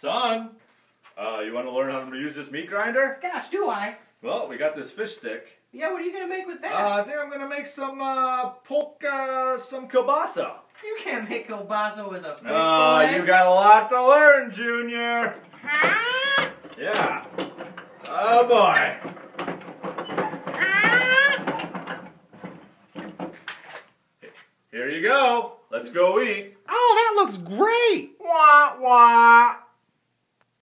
Son, you want to learn how to use this meat grinder? Gosh, do I? Well, we got this fish stick. Yeah, what are you going to make with that? I think I'm going to make some some kielbasa. You can't make kielbasa with a fish fillet. You got a lot to learn, Junior. Huh? Yeah. Oh, boy. Here you go. Let's go eat. Oh, that looks great. Wah, wah.